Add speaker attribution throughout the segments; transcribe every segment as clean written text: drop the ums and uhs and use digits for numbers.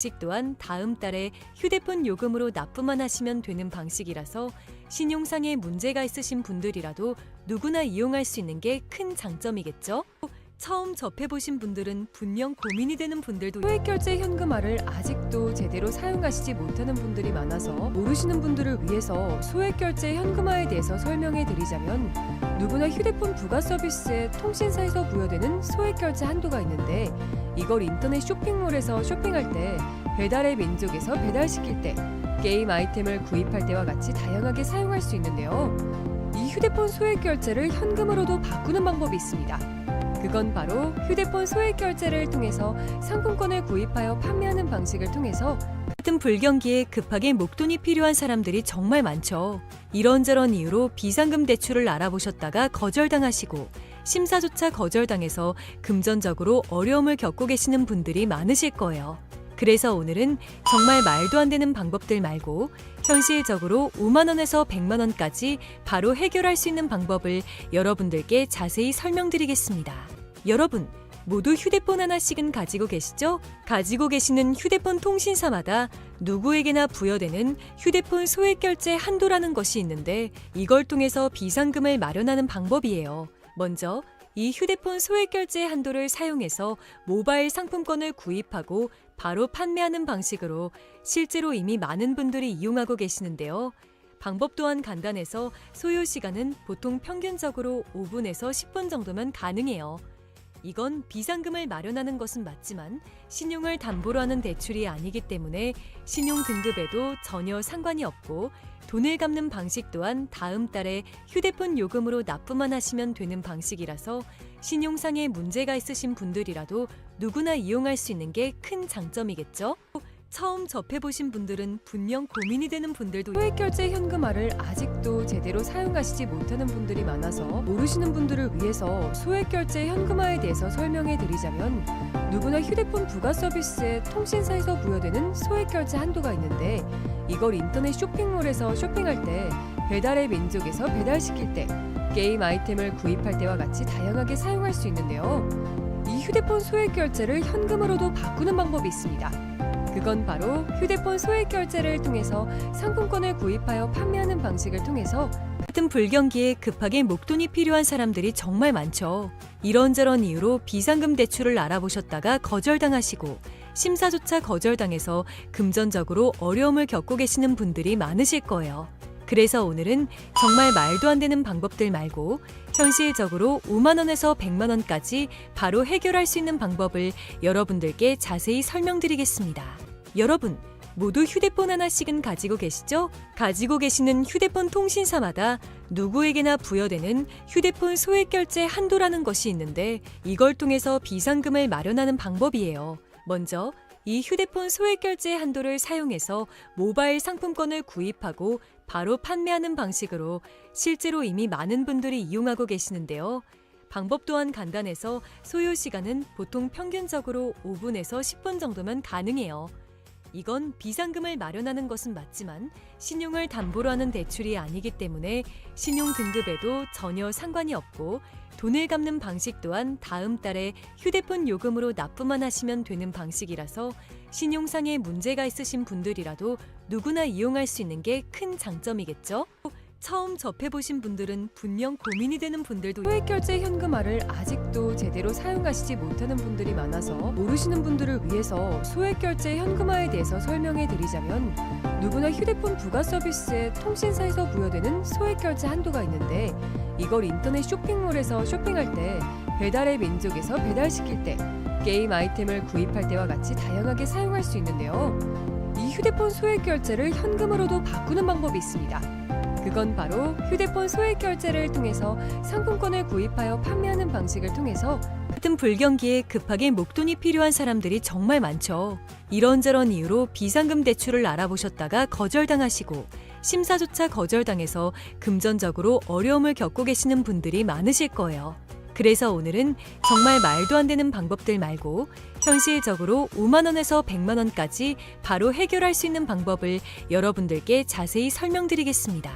Speaker 1: 방식 또한 다음 달에 휴대폰 요금으로 납부만 하시면 되는 방식이라서 신용상에 문제가 있으신 분들이라도 누구나 이용할 수 있는 게 큰 장점이겠죠? 처음 접해보신 분들은 분명 고민이 되는 분들도 소액결제 현금화를 아직도 제대로 사용하시지 못하는 분들이 많아서 모르시는 분들을 위해서 소액결제 현금화에 대해서 설명해 드리자면 누구나 휴대폰 부가 서비스에 통신사에서 부여되는 소액결제 한도가 있는데 이걸 인터넷 쇼핑몰에서 쇼핑할 때 배달의 민족에서 배달시킬 때 게임 아이템을 구입할 때와 같이 다양하게 사용할 수 있는데요. 이 휴대폰 소액결제를 현금으로도 바꾸는 방법이 있습니다. 그건 바로 휴대폰 소액결제를 통해서 상품권을 구입하여 판매하는 방식을 통해서 같은 불경기에 급하게 목돈이 필요한 사람들이 정말 많죠. 이런저런 이유로 비상금 대출을 알아보셨다가 거절당하시고 심사조차 거절당해서 금전적으로 어려움을 겪고 계시는 분들이 많으실 거예요. 그래서 오늘은 정말 말도 안 되는 방법들 말고 현실적으로 5만 원에서 100만 원까지 바로 해결할 수 있는 방법을 여러분들께 자세히 설명드리겠습니다. 여러분, 모두 휴대폰 하나씩은 가지고 계시죠? 가지고 계시는 휴대폰 통신사마다 누구에게나 부여되는 휴대폰 소액결제 한도라는 것이 있는데 이걸 통해서 비상금을 마련하는 방법이에요. 먼저 이 휴대폰 소액결제 한도를 사용해서 모바일 상품권을 구입하고 바로 판매하는 방식으로 실제로 이미 많은 분들이 이용하고 계시는데요. 방법 또한 간단해서 소요 시간은 보통 평균적으로 5분에서 10분 정도면 가능해요. 이건 비상금을 마련하는 것은 맞지만 신용을 담보로 하는 대출이 아니기 때문에 신용 등급에도 전혀 상관이 없고 돈을 갚는 방식 또한 다음 달에 휴대폰 요금으로 납부만 하시면 되는 방식이라서 신용상에 문제가 있으신 분들이라도 누구나 이용할 수 있는 게 큰 장점이겠죠? 처음 접해보신 분들은 분명 고민이 되는 분들도 소액결제 현금화를 아직도 제대로 사용하시지 못하는 분들이 많아서 모르시는 분들을 위해서 소액결제 현금화에 대해서 설명해 드리자면 누구나 휴대폰 부가 서비스에 통신사에서 부여되는 소액결제 한도가 있는데 이걸 인터넷 쇼핑몰에서 쇼핑할 때 배달의 민족에서 배달시킬 때 게임 아이템을 구입할 때와 같이 다양하게 사용할 수 있는데요. 이 휴대폰 소액결제를 현금으로도 바꾸는 방법이 있습니다. 그건 바로 휴대폰 소액결제를 통해서 상품권을 구입하여 판매하는 방식을 통해서 같은 불경기에 급하게 목돈이 필요한 사람들이 정말 많죠. 이런저런 이유로 비상금 대출을 알아보셨다가 거절당하시고 심사조차 거절당해서 금전적으로 어려움을 겪고 계시는 분들이 많으실 거예요. 그래서 오늘은 정말 말도 안 되는 방법들 말고 현실적으로 5만 원에서 100만 원까지 바로 해결할 수 있는 방법을 여러분들께 자세히 설명드리겠습니다. 여러분, 모두 휴대폰 하나씩은 가지고 계시죠? 가지고 계시는 휴대폰 통신사마다 누구에게나 부여되는 휴대폰 소액결제 한도라는 것이 있는데 이걸 통해서 비상금을 마련하는 방법이에요. 먼저 이 휴대폰 소액결제 한도를 사용해서 모바일 상품권을 구입하고 바로 판매하는 방식으로 실제로 이미 많은 분들이 이용하고 계시는데요. 방법 또한 간단해서 소요 시간은 보통 평균적으로 5분에서 10분 정도면 가능해요. 이건 비상금을 마련하는 것은 맞지만 신용을 담보로 하는 대출이 아니기 때문에 신용 등급에도 전혀 상관이 없고 돈을 갚는 방식 또한 다음 달에 휴대폰 요금으로 납부만 하시면 되는 방식이라서 신용상에 문제가 있으신 분들이라도 누구나 이용할 수 있는 게 큰 장점이겠죠? 처음 접해보신 분들은 분명 고민이 되는 분들도 소액결제 현금화를 아직도 제대로 사용하시지 못하는 분들이 많아서 모르시는 분들을 위해서 소액결제 현금화에 대해서 설명해 드리자면 누구나 휴대폰 부가 서비스에 통신사에서 부여되는 소액결제 한도가 있는데 이걸 인터넷 쇼핑몰에서 쇼핑할 때 배달의 민족에서 배달시킬 때 게임 아이템을 구입할 때와 같이 다양하게 사용할 수 있는데요. 이 휴대폰 소액결제를 현금으로도 바꾸는 방법이 있습니다. 그건 바로 휴대폰 소액결제를 통해서 상품권을 구입하여 판매하는 방식을 통해서 같은 불경기에 급하게 목돈이 필요한 사람들이 정말 많죠. 이런저런 이유로 비상금 대출을 알아보셨다가 거절당하시고 심사조차 거절당해서 금전적으로 어려움을 겪고 계시는 분들이 많으실 거예요. 그래서 오늘은 정말 말도 안 되는 방법들 말고 현실적으로 5만 원에서 100만 원까지 바로 해결할 수 있는 방법을 여러분들께 자세히 설명드리겠습니다.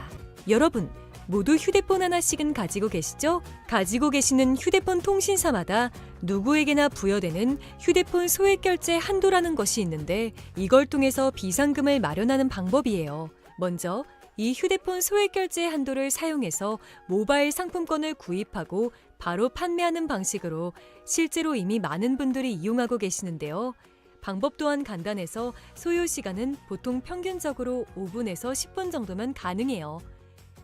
Speaker 1: 여러분, 모두 휴대폰 하나씩은 가지고 계시죠? 가지고 계시는 휴대폰 통신사마다 누구에게나 부여되는 휴대폰 소액결제 한도라는 것이 있는데 이걸 통해서 비상금을 마련하는 방법이에요. 먼저 이 휴대폰 소액결제 한도를 사용해서 모바일 상품권을 구입하고 바로 판매하는 방식으로 실제로 이미 많은 분들이 이용하고 계시는데요. 방법 또한 간단해서 소요 시간은 보통 평균적으로 5분에서 10분 정도면 가능해요.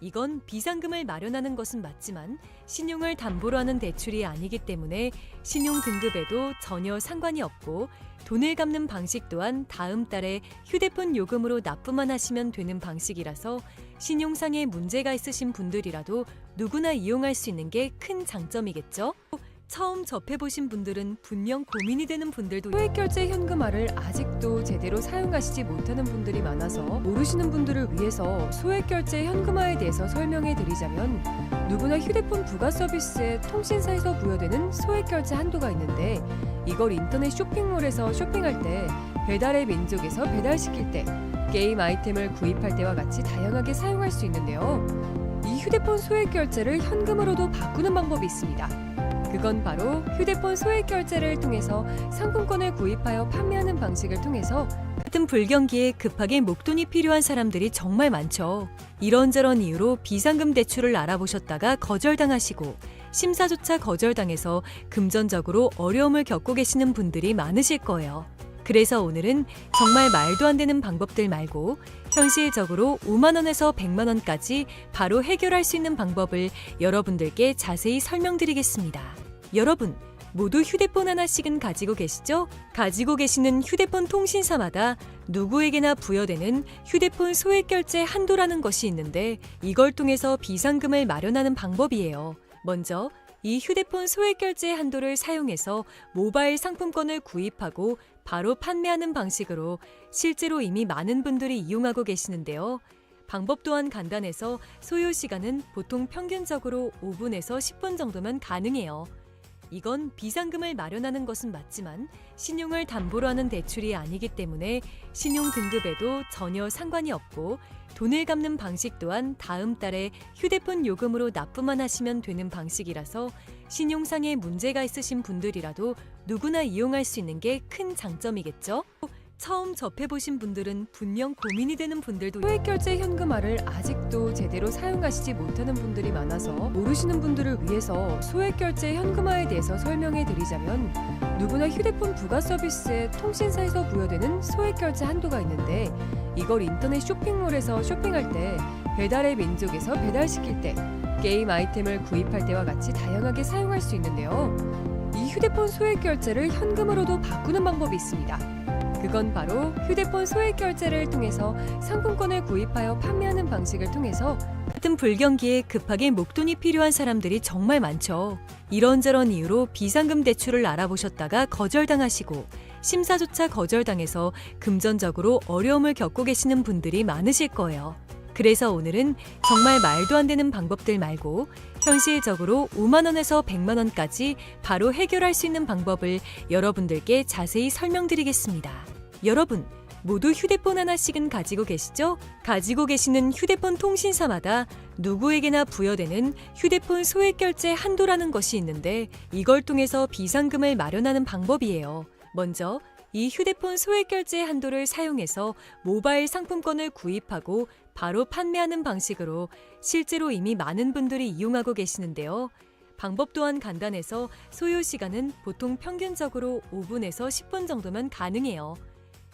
Speaker 1: 이건 비상금을 마련하는 것은 맞지만 신용을 담보로 하는 대출이 아니기 때문에 신용 등급에도 전혀 상관이 없고 돈을 갚는 방식 또한 다음 달에 휴대폰 요금으로 납부만 하시면 되는 방식이라서 신용상에 문제가 있으신 분들이라도 누구나 이용할 수 있는 게 큰 장점이겠죠? 처음 접해보신 분들은 분명 고민이 되는 분들도 소액결제 현금화를 아직도 제대로 사용하시지 못하는 분들이 많아서 모르시는 분들을 위해서 소액결제 현금화에 대해서 설명해 드리자면 누구나 휴대폰 부가 서비스에 통신사에서 부여되는 소액결제 한도가 있는데 이걸 인터넷 쇼핑몰에서 쇼핑할 때 배달의 민족에서 배달시킬 때 게임 아이템을 구입할 때와 같이 다양하게 사용할 수 있는데요. 이 휴대폰 소액결제를 현금으로도 바꾸는 방법이 있습니다. 그건 바로 휴대폰 소액결제를 통해서 상품권을 구입하여 판매하는 방식을 통해서 같은 불경기에 급하게 목돈이 필요한 사람들이 정말 많죠. 이런저런 이유로 비상금 대출을 알아보셨다가 거절당하시고 심사조차 거절당해서 금전적으로 어려움을 겪고 계시는 분들이 많으실 거예요. 그래서 오늘은 정말 말도 안 되는 방법들 말고 현실적으로 5만 원에서 100만 원까지 바로 해결할 수 있는 방법을 여러분들께 자세히 설명드리겠습니다. 여러분, 모두 휴대폰 하나씩은 가지고 계시죠? 가지고 계시는 휴대폰 통신사마다 누구에게나 부여되는 휴대폰 소액결제 한도라는 것이 있는데 이걸 통해서 비상금을 마련하는 방법이에요. 먼저 이 휴대폰 소액결제 한도를 사용해서 모바일 상품권을 구입하고 바로 판매하는 방식으로 실제로 이미 많은 분들이 이용하고 계시는데요. 방법 또한 간단해서 소요 시간은 보통 평균적으로 5분에서 10분 정도면 가능해요. 이건 비상금을 마련하는 것은 맞지만 신용을 담보로 하는 대출이 아니기 때문에 신용 등급에도 전혀 상관이 없고 돈을 갚는 방식 또한 다음 달에 휴대폰 요금으로 납부만 하시면 되는 방식이라서 신용상에 문제가 있으신 분들이라도 누구나 이용할 수 있는 게 큰 장점이겠죠? 처음 접해보신 분들은 분명 고민이 되는 분들도 소액결제 현금화를 아직도 제대로 사용하시지 못하는 분들이 많아서 모르시는 분들을 위해서 소액결제 현금화에 대해서 설명해 드리자면 누구나 휴대폰 부가 서비스에 통신사에서 부여되는 소액결제 한도가 있는데 이걸 인터넷 쇼핑몰에서 쇼핑할 때 배달의 민족에서 배달시킬 때 게임 아이템을 구입할 때와 같이 다양하게 사용할 수 있는데요. 이 휴대폰 소액결제를 현금으로도 바꾸는 방법이 있습니다. 그건 바로 휴대폰 소액결제를 통해서 상품권을 구입하여 판매하는 방식을 통해서 같은 불경기에 급하게 목돈이 필요한 사람들이 정말 많죠. 이런저런 이유로 비상금 대출을 알아보셨다가 거절당하시고 심사조차 거절당해서 금전적으로 어려움을 겪고 계시는 분들이 많으실 거예요. 그래서 오늘은 정말 말도 안 되는 방법들 말고 현실적으로 5만 원에서 100만 원까지 바로 해결할 수 있는 방법을 여러분들께 자세히 설명드리겠습니다. 여러분, 모두 휴대폰 하나씩은 가지고 계시죠? 가지고 계시는 휴대폰 통신사마다 누구에게나 부여되는 휴대폰 소액결제 한도라는 것이 있는데 이걸 통해서 비상금을 마련하는 방법이에요. 먼저 이 휴대폰 소액결제 한도를 사용해서 모바일 상품권을 구입하고 바로 판매하는 방식으로 실제로 이미 많은 분들이 이용하고 계시는데요. 방법 또한 간단해서 소요 시간은 보통 평균적으로 5분에서 10분 정도면 가능해요.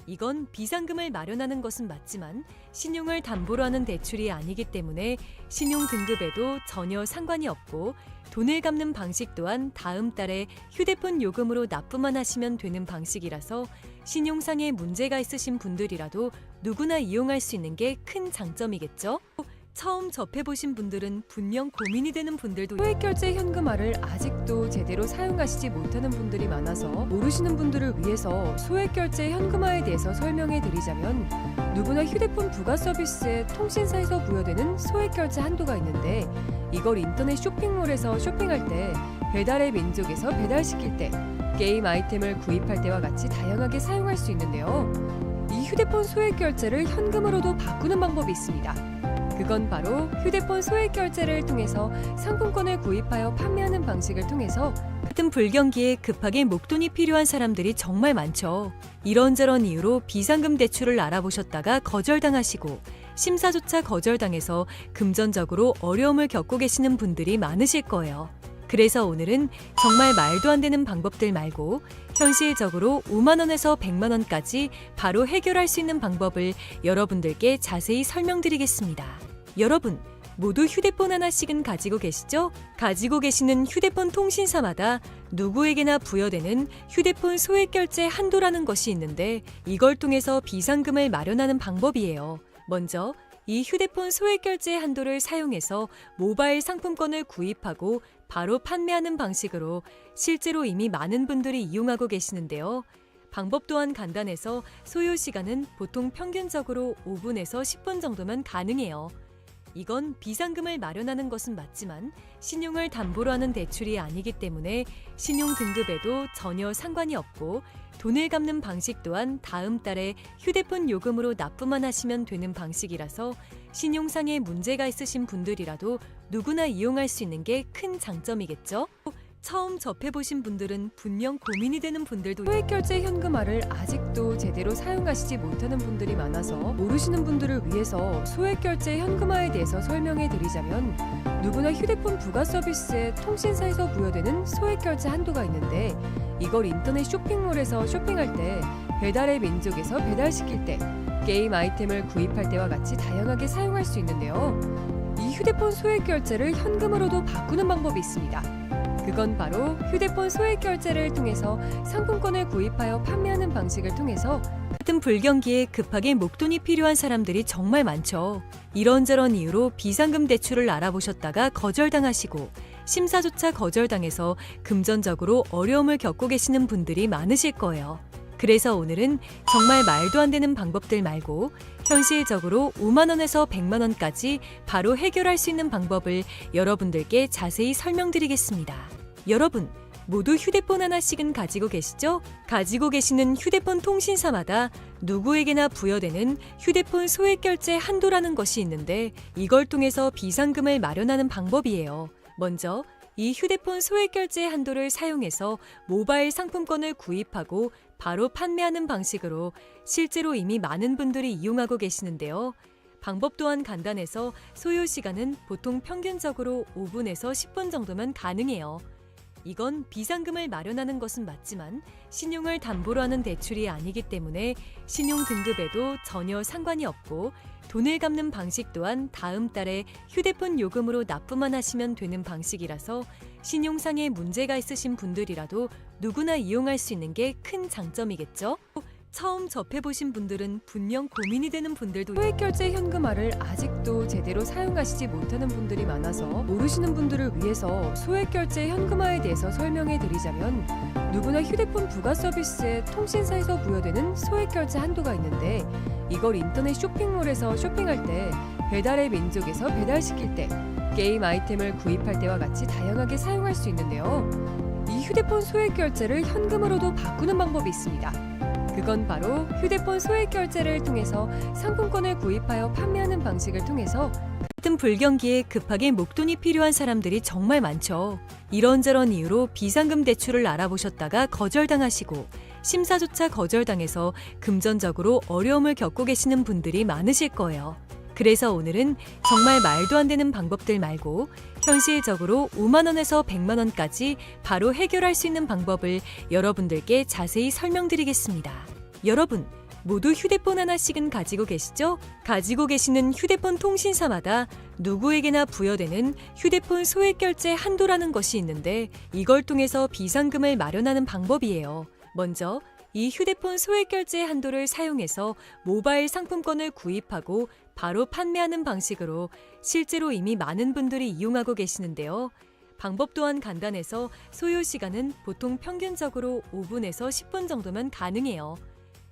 Speaker 1: 이건 비상금을 마련하는 것은 맞지만 신용을 담보로 하는 대출이 아니기 때문에 신용 등급에도 전혀 상관이 없고 돈을 갚는 방식 또한 다음 달에 휴대폰 요금으로 납부만 하시면 되는 방식이라서 신용상에 문제가 있으신 분들이라도 누구나 이용할 수 있는 게 큰 장점이겠죠? 처음 접해보신 분들은 분명 고민이 되는 분들도 소액결제 현금화를 아직도 제대로 사용하시지 못하는 분들이 많아서 모르시는 분들을 위해서 소액결제 현금화에 대해서 설명해 드리자면 누구나 휴대폰 부가 서비스에 통신사에서 부여되는 소액결제 한도가 있는데 이걸 인터넷 쇼핑몰에서 쇼핑할 때 배달의 민족에서 배달시킬 때 게임 아이템을 구입할 때와 같이 다양하게 사용할 수 있는데요. 이 휴대폰 소액결제를 현금으로도 바꾸는 방법이 있습니다. 그건 바로 휴대폰 소액 결제를 통해서 상품권을 구입하여 판매하는 방식을 통해서 같은 불경기에 급하게 목돈이 필요한 사람들이 정말 많죠. 이런저런 이유로 비상금 대출을 알아보셨다가 거절당하시고 심사조차 거절당해서 금전적으로 어려움을 겪고 계시는 분들이 많으실 거예요. 그래서 오늘은 정말 말도 안 되는 방법들 말고 현실적으로 5만 원에서 100만 원까지 바로 해결할 수 있는 방법을 여러분들께 자세히 설명드리겠습니다. 여러분, 모두 휴대폰 하나씩은 가지고 계시죠? 가지고 계시는 휴대폰 통신사마다 누구에게나 부여되는 휴대폰 소액 결제 한도라는 것이 있는데 이걸 통해서 비상금을 마련하는 방법이에요. 먼저 이 휴대폰 소액 결제 한도를 사용해서 모바일 상품권을 구입하고 바로 판매하는 방식으로 실제로 이미 많은 분들이 이용하고 계시는데요. 방법 또한 간단해서 소요 시간은 보통 평균적으로 5분에서 10분 정도면 가능해요. 이건 비상금을 마련하는 것은 맞지만 신용을 담보로 하는 대출이 아니기 때문에 신용 등급에도 전혀 상관이 없고 돈을 갚는 방식 또한 다음 달에 휴대폰 요금으로 납부만 하시면 되는 방식이라서 신용상에 문제가 있으신 분들이라도 누구나 이용할 수 있는 게 큰 장점이겠죠? 처음 접해보신 분들은 분명 고민이 되는 분들도 소액결제 현금화를 아직도 제대로 사용하시지 못하는 분들이 많아서 모르시는 분들을 위해서 소액결제 현금화에 대해서 설명해 드리자면 누구나 휴대폰 부가 서비스에 통신사에서 부여되는 소액결제 한도가 있는데 이걸 인터넷 쇼핑몰에서 쇼핑할 때 배달의 민족에서 배달시킬 때 게임 아이템을 구입할 때와 같이 다양하게 사용할 수 있는데요. 이 휴대폰 소액결제를 현금으로도 바꾸는 방법이 있습니다. 그건 바로 휴대폰 소액 결제를 통해서 상품권을 구입하여 판매하는 방식을 통해서 같은 불경기에 급하게 목돈이 필요한 사람들이 정말 많죠. 이런저런 이유로 비상금 대출을 알아보셨다가 거절당하시고 심사조차 거절당해서 금전적으로 어려움을 겪고 계시는 분들이 많으실 거예요. 그래서 오늘은 정말 말도 안 되는 방법들 말고 현실적으로 5만 원에서 100만 원까지 바로 해결할 수 있는 방법을 여러분들께 자세히 설명드리겠습니다. 여러분, 모두 휴대폰 하나씩은 가지고 계시죠? 가지고 계시는 휴대폰 통신사마다 누구에게나 부여되는 휴대폰 소액 결제 한도라는 것이 있는데 이걸 통해서 비상금을 마련하는 방법이에요. 먼저 이 휴대폰 소액 결제 한도를 사용해서 모바일 상품권을 구입하고 바로 판매하는 방식으로 실제로 이미 많은 분들이 이용하고 계시는데요. 방법 또한 간단해서 소요 시간은 보통 평균적으로 5분에서 10분 정도면 가능해요. 이건 비상금을 마련하는 것은 맞지만 신용을 담보로 하는 대출이 아니기 때문에 신용 등급에도 전혀 상관이 없고 돈을 갚는 방식 또한 다음 달에 휴대폰 요금으로 납부만 하시면 되는 방식이라서 신용상에 문제가 있으신 분들이라도 누구나 이용할 수 있는 게 큰 장점이겠죠? 처음 접해보신 분들은 분명 고민이 되는 분들도 소액결제 현금화를 아직도 제대로 사용하시지 못하는 분들이 많아서 모르시는 분들을 위해서 소액결제 현금화에 대해서 설명해 드리자면 누구나 휴대폰 부가 서비스에 통신사에서 부여되는 소액결제 한도가 있는데 이걸 인터넷 쇼핑몰에서 쇼핑할 때 배달의 민족에서 배달시킬 때 게임 아이템을 구입할 때와 같이 다양하게 사용할 수 있는데요. 이 휴대폰 소액 결제를 현금으로도 바꾸는 방법이 있습니다. 그건 바로 휴대폰 소액 결제를 통해서 상품권을 구입하여 판매하는 방식을 통해서 같은 불경기에 급하게 목돈이 필요한 사람들이 정말 많죠. 이런저런 이유로 비상금 대출을 알아보셨다가 거절당하시고 심사조차 거절당해서 금전적으로 어려움을 겪고 계시는 분들이 많으실 거예요. 그래서 오늘은 정말 말도 안 되는 방법들 말고 현실적으로 5만 원에서 100만 원까지 바로 해결할 수 있는 방법을 여러분들께 자세히 설명드리겠습니다. 여러분, 모두 휴대폰 하나씩은 가지고 계시죠? 가지고 계시는 휴대폰 통신사마다 누구에게나 부여되는 휴대폰 소액 결제 한도라는 것이 있는데 이걸 통해서 비상금을 마련하는 방법이에요. 먼저 이 휴대폰 소액 결제 한도를 사용해서 모바일 상품권을 구입하고 바로 판매하는 방식으로 실제로 이미 많은 분들이 이용하고 계시는데요. 방법 또한 간단해서 소요 시간은 보통 평균적으로 5분에서 10분 정도면 가능해요.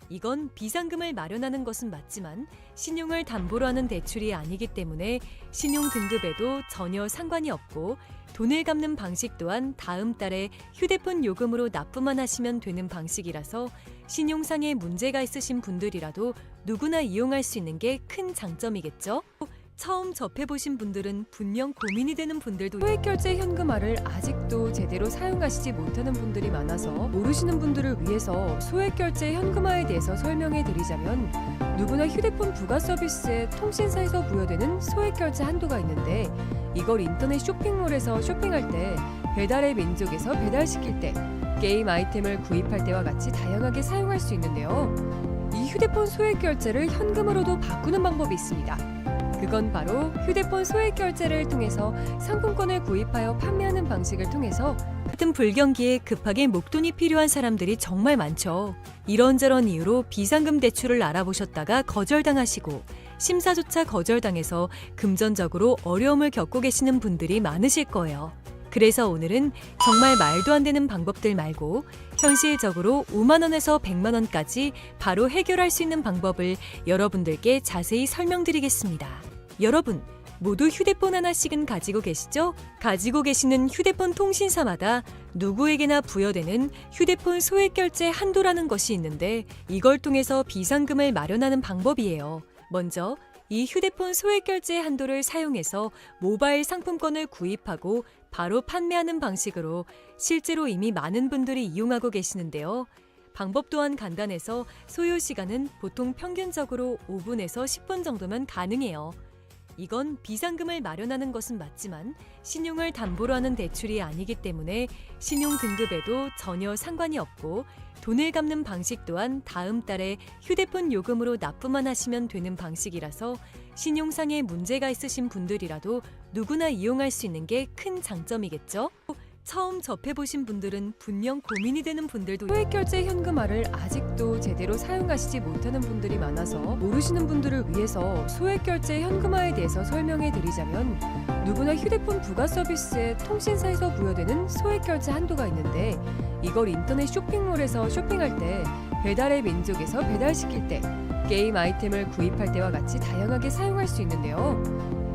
Speaker 1: 이건 비상금을 마련하는 것은 맞지만 신용을 담보로 하는 대출이 아니기 때문에 신용 등급에도 전혀 상관이 없고 돈을 갚는 방식 또한 다음 달에 휴대폰 요금으로 납부만 하시면 되는 방식이라서 신용상에 문제가 있으신 분들이라도 누구나 이용할 수 있는 게 큰 장점이겠죠? 처음 접해보신 분들은 분명 고민이 되는 분들도 소액결제 현금화를 아직도 제대로 사용하시지 못하는 분들이 많아서 모르시는 분들을 위해서 소액결제 현금화에 대해서 설명해 드리자면, 누구나 휴대폰 부가 서비스에 통신사에서 부여되는 소액결제 한도가 있는데, 이걸 인터넷 쇼핑몰에서 쇼핑할 때, 배달의 민족에서 배달시킬 때, 게임 아이템을 구입할 때와 같이 다양하게 사용할 수 있는데요. 이 휴대폰 소액결제를 현금으로도 바꾸는 방법이 있습니다. 그건 바로 휴대폰 소액결제를 통해서 상품권을 구입하여 판매하는 방식을 통해서, 같은 불경기에 급하게 목돈이 필요한 사람들이 정말 많죠. 이런저런 이유로 비상금 대출을 알아보셨다가 거절당하시고, 심사조차 거절당해서 금전적으로 어려움을 겪고 계시는 분들이 많으실 거예요. 그래서 오늘은 정말 말도 안 되는 방법들 말고 현실적으로 5만 원에서 100만 원까지 바로 해결할 수 있는 방법을 여러분들께 자세히 설명드리겠습니다. 여러분, 모두 휴대폰 하나씩은 가지고 계시죠? 가지고 계시는 휴대폰 통신사마다 누구에게나 부여되는 휴대폰 소액결제 한도라는 것이 있는데, 이걸 통해서 비상금을 마련하는 방법이에요. 먼저 이 휴대폰 소액결제 한도를 사용해서 모바일 상품권을 구입하고 바로 판매하는 방식으로 실제로 이미 많은 분들이 이용하고 계시는데요. 방법 또한 간단해서 소요 시간은 보통 평균적으로 5분에서 10분 정도면 가능해요. 이건 비상금을 마련하는 것은 맞지만 신용을 담보로 하는 대출이 아니기 때문에 신용 등급에도 전혀 상관이 없고, 돈을 갚는 방식 또한 다음 달에 휴대폰 요금으로 납부만 하시면 되는 방식이라서 신용상에 문제가 있으신 분들이라도 누구나 이용할 수 있는 게 큰 장점이겠죠? 처음 접해보신 분들은 분명 고민이 되는 분들도 소액결제 현금화를 아직도 제대로 사용하시지 못하는 분들이 많아서 모르시는 분들을 위해서 소액결제 현금화에 대해서 설명해 드리자면, 누구나 휴대폰 부가 서비스에 통신사에서 부여되는 소액결제 한도가 있는데, 이걸 인터넷 쇼핑몰에서 쇼핑할 때, 배달의 민족에서 배달시킬 때, 게임 아이템을 구입할 때와 같이 다양하게 사용할 수 있는데요.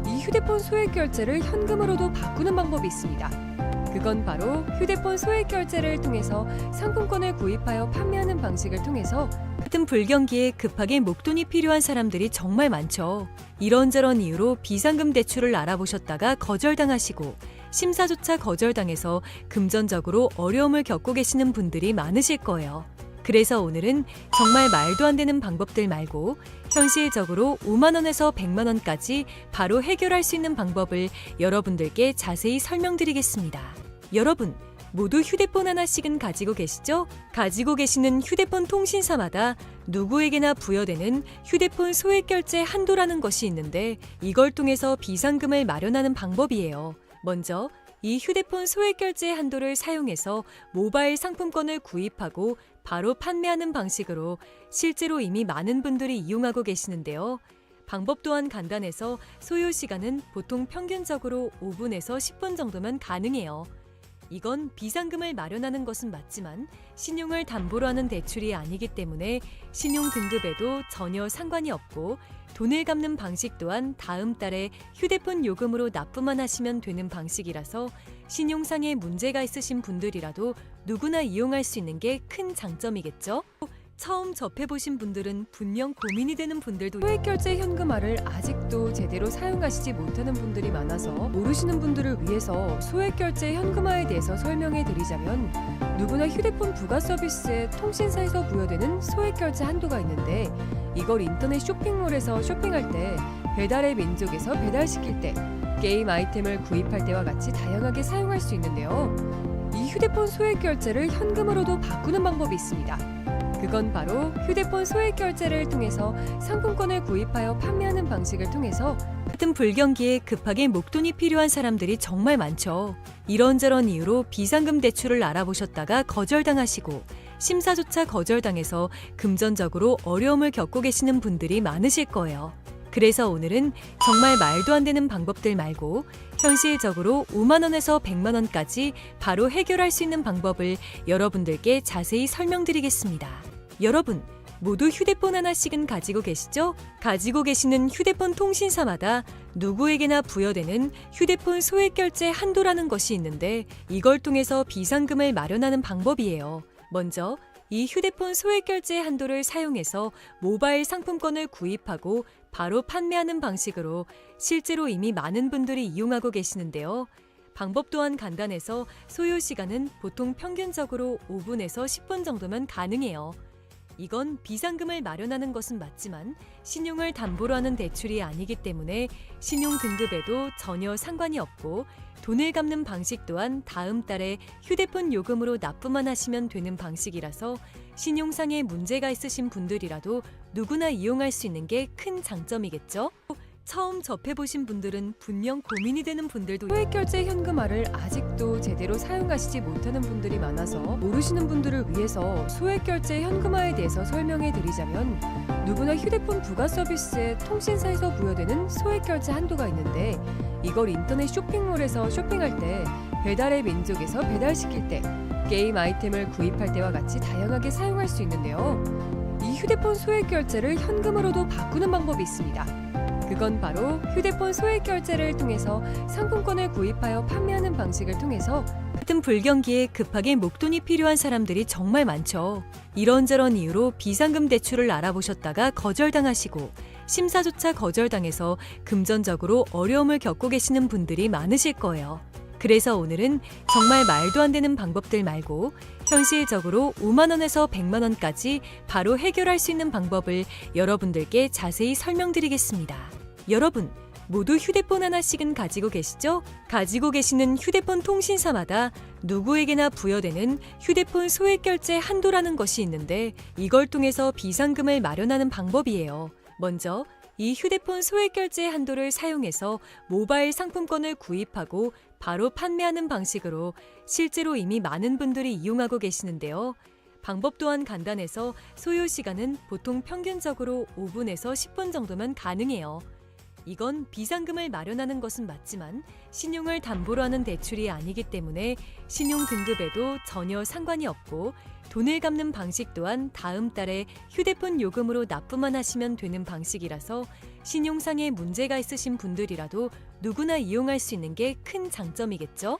Speaker 1: 이 휴대폰 소액결제를 현금으로도 바꾸는 방법이 있습니다. 그건 바로 휴대폰 소액결제를 통해서 상품권을 구입하여 판매하는 방식을 통해서, 같은 불경기에 급하게 목돈이 필요한 사람들이 정말 많죠. 이런저런 이유로 비상금 대출을 알아보셨다가 거절당하시고, 심사조차 거절당해서 금전적으로 어려움을 겪고 계시는 분들이 많으실 거예요. 그래서 오늘은 정말 말도 안 되는 방법들 말고 현실적으로 5만 원에서 100만 원까지 바로 해결할 수 있는 방법을 여러분들께 자세히 설명드리겠습니다. 여러분, 모두 휴대폰 하나씩은 가지고 계시죠? 가지고 계시는 휴대폰 통신사마다 누구에게나 부여되는 휴대폰 소액결제 한도라는 것이 있는데, 이걸 통해서 비상금을 마련하는 방법이에요. 먼저 이 휴대폰 소액결제 한도를 사용해서 모바일 상품권을 구입하고 바로 판매하는 방식으로 실제로 이미 많은 분들이 이용하고 계시는데요. 방법 또한 간단해서 소요 시간은 보통 평균적으로 5분에서 10분 정도면 가능해요. 이건 비상금을 마련하는 것은 맞지만 신용을 담보로 하는 대출이 아니기 때문에 신용 등급에도 전혀 상관이 없고, 돈을 갚는 방식 또한 다음 달에 휴대폰 요금으로 납부만 하시면 되는 방식이라서 신용상에 문제가 있으신 분들이라도 누구나 이용할 수 있는 게 큰 장점이겠죠? 처음 접해보신 분들은 분명 고민이 되는 분들도 소액결제 현금화를 아직도 제대로 사용하시지 못하는 분들이 많아서 모르시는 분들을 위해서 소액결제 현금화에 대해서 설명해 드리자면, 누구나 휴대폰 부가 서비스에 통신사에서 부여되는 소액결제 한도가 있는데, 이걸 인터넷 쇼핑몰에서 쇼핑할 때, 배달의 민족에서 배달시킬 때, 게임 아이템을 구입할 때와 같이 다양하게 사용할 수 있는데요. 이 휴대폰 소액결제를 현금으로도 바꾸는 방법이 있습니다. 그건 바로 휴대폰 소액결제를 통해서 상품권을 구입하여 판매하는 방식을 통해서, 같은 불경기에 급하게 목돈이 필요한 사람들이 정말 많죠. 이런저런 이유로 비상금 대출을 알아보셨다가 거절당하시고, 심사조차 거절당해서 금전적으로 어려움을 겪고 계시는 분들이 많으실 거예요. 그래서 오늘은 정말 말도 안 되는 방법들 말고 현실적으로 5만 원에서 100만 원까지 바로 해결할 수 있는 방법을 여러분들께 자세히 설명드리겠습니다. 여러분, 모두 휴대폰 하나씩은 가지고 계시죠? 가지고 계시는 휴대폰 통신사마다 누구에게나 부여되는 휴대폰 소액결제 한도라는 것이 있는데, 이걸 통해서 비상금을 마련하는 방법이에요. 먼저 이 휴대폰 소액결제 한도를 사용해서 모바일 상품권을 구입하고 바로 판매하는 방식으로 실제로 이미 많은 분들이 이용하고 계시는데요. 방법 또한 간단해서 소요 시간은 보통 평균적으로 5분에서 10분 정도면 가능해요. 이건 비상금을 마련하는 것은 맞지만 신용을 담보로 하는 대출이 아니기 때문에 신용 등급에도 전혀 상관이 없고 돈을 갚는 방식 또한 다음 달에 휴대폰 요금으로 납부만 하시면 되는 방식이라서 신용상에 문제가 있으신 분들이라도 누구나 이용할 수 있는 게 큰 장점이겠죠? 처음 접해보신 분들은 분명 고민이 되는 분들도 소액결제 현금화를 아직도 제대로 사용하시지 못하는 분들이 많아서 모르시는 분들을 위해서 소액결제 현금화에 대해서 설명해 드리자면 누구나 휴대폰 부가 서비스에 통신사에서 부여되는 소액결제 한도가 있는데 이걸 인터넷 쇼핑몰에서 쇼핑할 때 배달의 민족에서 배달시킬 때 게임 아이템을 구입할 때와 같이 다양하게 사용할 수 있는데요. 이 휴대폰 소액결제를 현금으로도 바꾸는 방법이 있습니다. 그건 바로 휴대폰 소액결제를 통해서 상품권을 구입하여 판매하는 방식을 통해서 같은 불경기에 급하게 목돈이 필요한 사람들이 정말 많죠. 이런저런 이유로 비상금 대출을 알아보셨다가 거절당하시고 심사조차 거절당해서 금전적으로 어려움을 겪고 계시는 분들이 많으실 거예요. 그래서 오늘은 정말 말도 안 되는 방법들 말고 현실적으로 5만 원에서 100만 원까지 바로 해결할 수 있는 방법을 여러분들께 자세히 설명드리겠습니다. 여러분, 모두 휴대폰 하나씩은 가지고 계시죠? 가지고 계시는 휴대폰 통신사마다 누구에게나 부여되는 휴대폰 소액결제 한도라는 것이 있는데 이걸 통해서 비상금을 마련하는 방법이에요. 먼저 이 휴대폰 소액결제 한도를 사용해서 모바일 상품권을 구입하고 바로 판매하는 방식으로 실제로 이미 많은 분들이 이용하고 계시는데요. 방법 또한 간단해서 소요 시간은 보통 평균적으로 5분에서 10분 정도면 가능해요. 이건 비상금을 마련하는 것은 맞지만 신용을 담보로 하는 대출이 아니기 때문에 신용 등급에도 전혀 상관이 없고 돈을 갚는 방식 또한 다음 달에 휴대폰 요금으로 납부만 하시면 되는 방식이라서 신용상에 문제가 있으신 분들이라도 누구나 이용할 수 있는 게 큰 장점이겠죠?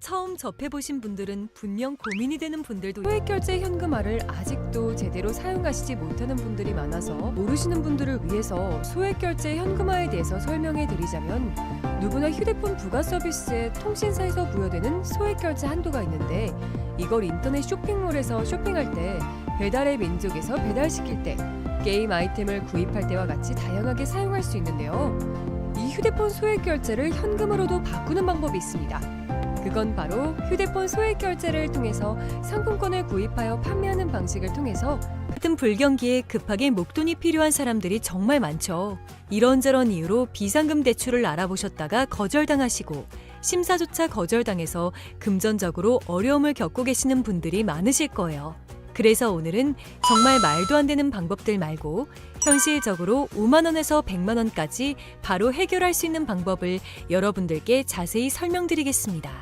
Speaker 1: 처음 접해보신 분들은 분명 고민이 되는 분들도 소액결제 현금화를 아직도 제대로 사용하시지 못하는 분들이 많아서 모르시는 분들을 위해서 소액결제 현금화에 대해서 설명해 드리자면 누구나 휴대폰 부가 서비스에 통신사에서 부여되는 소액결제 한도가 있는데 이걸 인터넷 쇼핑몰에서 쇼핑할 때 배달의 민족에서 배달시킬 때 게임 아이템을 구입할 때와 같이 다양하게 사용할 수 있는데요. 이 휴대폰 소액결제를 현금으로도 바꾸는 방법이 있습니다. 그건 바로 휴대폰 소액결제를 통해서 상품권을 구입하여 판매하는 방식을 통해서 같은 불경기에 급하게 목돈이 필요한 사람들이 정말 많죠. 이런저런 이유로 비상금 대출을 알아보셨다가 거절당하시고 심사조차 거절당해서 금전적으로 어려움을 겪고 계시는 분들이 많으실 거예요. 그래서 오늘은 정말 말도 안 되는 방법들 말고 현실적으로 5만 원에서 100만 원까지 바로 해결할 수 있는 방법을 여러분들께 자세히 설명드리겠습니다.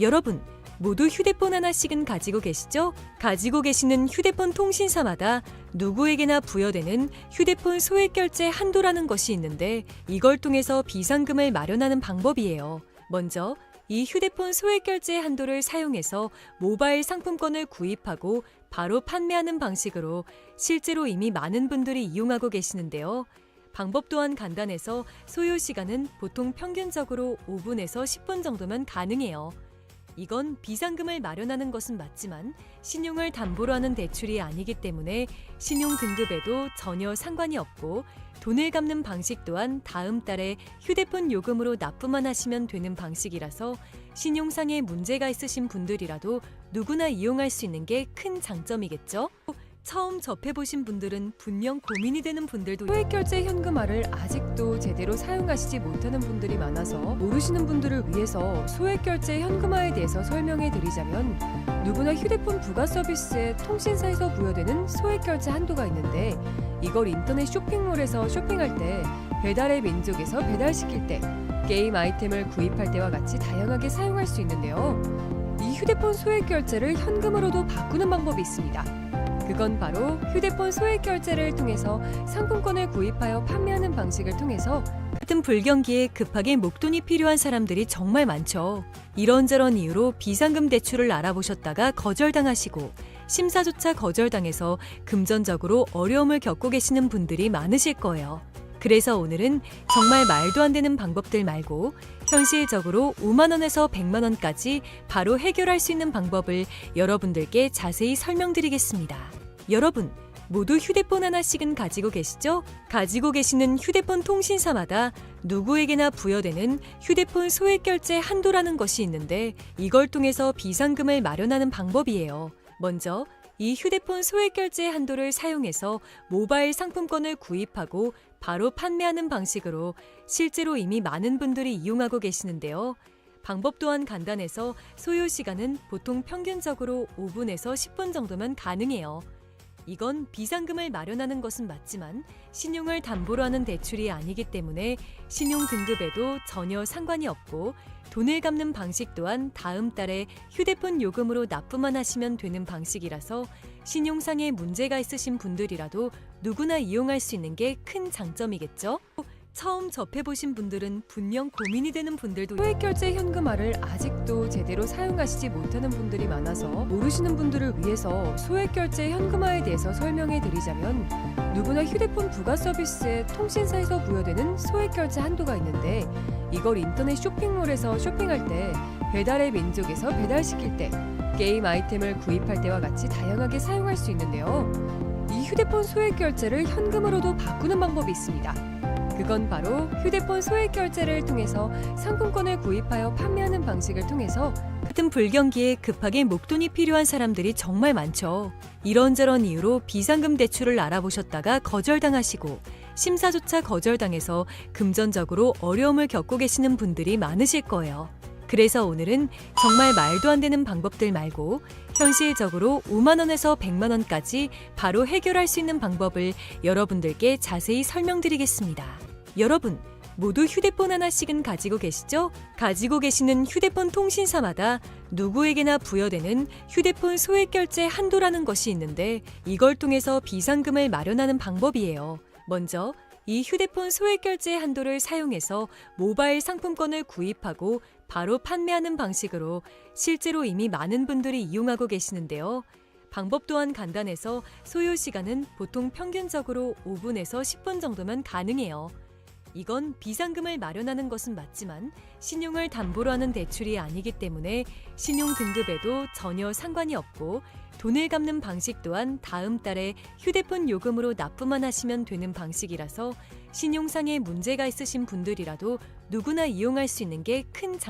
Speaker 1: 여러분, 모두 휴대폰 하나씩은 가지고 계시죠? 가지고 계시는 휴대폰 통신사마다 누구에게나 부여되는 휴대폰 소액결제 한도라는 것이 있는데 이걸 통해서 비상금을 마련하는 방법이에요. 먼저 이 휴대폰 소액결제 한도를 사용해서 모바일 상품권을 구입하고 바로 판매하는 방식으로 실제로 이미 많은 분들이 이용하고 계시는데요. 방법 또한 간단해서 소요 시간은 보통 평균적으로 5분에서 10분 정도면 가능해요. 이건 비상금을 마련하는 것은 맞지만 신용을 담보로 하는 대출이 아니기 때문에 신용 등급에도 전혀 상관이 없고 돈을 갚는 방식 또한 다음 달에 휴대폰 요금으로 납부만 하시면 되는 방식이라서 신용상에 문제가 있으신 분들이라도 누구나 이용할 수 있는 게 큰 장점이겠죠? 처음 접해보신 분들은 분명 고민이 되는 분들도 소액결제 현금화를 아직도 제대로 사용하시지 못하는 분들이 많아서 모르시는 분들을 위해서 소액결제 현금화에 대해서 설명해 드리자면 누구나 휴대폰 부가 서비스에 통신사에서 부여되는 소액결제 한도가 있는데 이걸 인터넷 쇼핑몰에서 쇼핑할 때 배달의 민족에서 배달시킬 때 게임 아이템을 구입할 때와 같이 다양하게 사용할 수 있는데요. 이 휴대폰 소액결제를 현금으로도 바꾸는 방법이 있습니다. 그건 바로 휴대폰 소액결제를 통해서 상품권을 구입하여 판매하는 방식을 통해서 같은 불경기에 급하게 목돈이 필요한 사람들이 정말 많죠. 이런저런 이유로 비상금 대출을 알아보셨다가 거절당하시고 심사조차 거절당해서 금전적으로 어려움을 겪고 계시는 분들이 많으실 거예요. 그래서 오늘은 정말 말도 안 되는 방법들 말고 현실적으로 5만 원에서 100만 원까지 바로 해결할 수 있는 방법을 여러분들께 자세히 설명드리겠습니다. 여러분, 모두 휴대폰 하나씩은 가지고 계시죠? 가지고 계시는 휴대폰 통신사마다 누구에게나 부여되는 휴대폰 소액 결제 한도라는 것이 있는데 이걸 통해서 비상금을 마련하는 방법이에요. 먼저 이 휴대폰 소액 결제 한도를 사용해서 모바일 상품권을 구입하고 바로 판매하는 방식으로 실제로 이미 많은 분들이 이용하고 계시는데요. 방법 또한 간단해서 소요 시간은 보통 평균적으로 5분에서 10분 정도면 가능해요. 이건 비상금을 마련하는 것은 맞지만 신용을 담보로 하는 대출이 아니기 때문에 신용 등급에도 전혀 상관이 없고 돈을 갚는 방식 또한 다음 달에 휴대폰 요금으로 납부만 하시면 되는 방식이라서 신용상에 문제가 있으신 분들이라도 누구나 이용할 수 있는 게 큰 장점이겠죠? 처음 접해보신 분들은 분명 고민이 되는 분들도
Speaker 2: 소액결제 현금화를 아직도 제대로 사용하시지 못하는 분들이 많아서 모르시는 분들을 위해서 소액결제 현금화에 대해서 설명해 드리자면 누구나 휴대폰 부가 서비스에 통신사에서 부여되는 소액결제 한도가 있는데 이걸 인터넷 쇼핑몰에서 쇼핑할 때 배달의 민족에서 배달시킬 때 게임 아이템을 구입할 때와 같이 다양하게 사용할 수 있는데요. 이 휴대폰 소액결제를 현금으로도 바꾸는 방법이 있습니다. 그건 바로 휴대폰 소액 결제를 통해서 상품권을 구입하여 판매하는 방식을 통해서
Speaker 1: 같은 불경기에 급하게 목돈이 필요한 사람들이 정말 많죠. 이런저런 이유로 비상금 대출을 알아보셨다가 거절당하시고 심사조차 거절당해서 금전적으로 어려움을 겪고 계시는 분들이 많으실 거예요. 그래서 오늘은 정말 말도 안 되는 방법들 말고 현실적으로 5만 원에서 100만 원까지 바로 해결할 수 있는 방법을 여러분들께 자세히 설명드리겠습니다. 여러분, 모두 휴대폰 하나씩은 가지고 계시죠? 가지고 계시는 휴대폰 통신사마다 누구에게나 부여되는 휴대폰 소액 결제 한도라는 것이 있는데 이걸 통해서 비상금을 마련하는 방법이에요. 먼저 이 휴대폰 소액 결제 한도를 사용해서 모바일 상품권을 구입하고 바로 판매하는 방식으로 실제로 이미 많은 분들이 이용하고 계시는데요. 방법 또한 간단해서 소요 시간은 보통 평균적으로 5분에서 10분 정도면 가능해요. 이건 비상금을 마련하는 것은 맞지만 신용을 담보로 하는 대출이 아니기 때문에 신용 등급에도 전혀 상관이 없고 돈을 갚는 방식 또한 다음 달에 휴대폰 요금으로 납부만 하시면 되는 방식이라서 신용상에 문제가 있으신 분들이라도 누구나 이용할 수 있는 게 큰 장점입니다.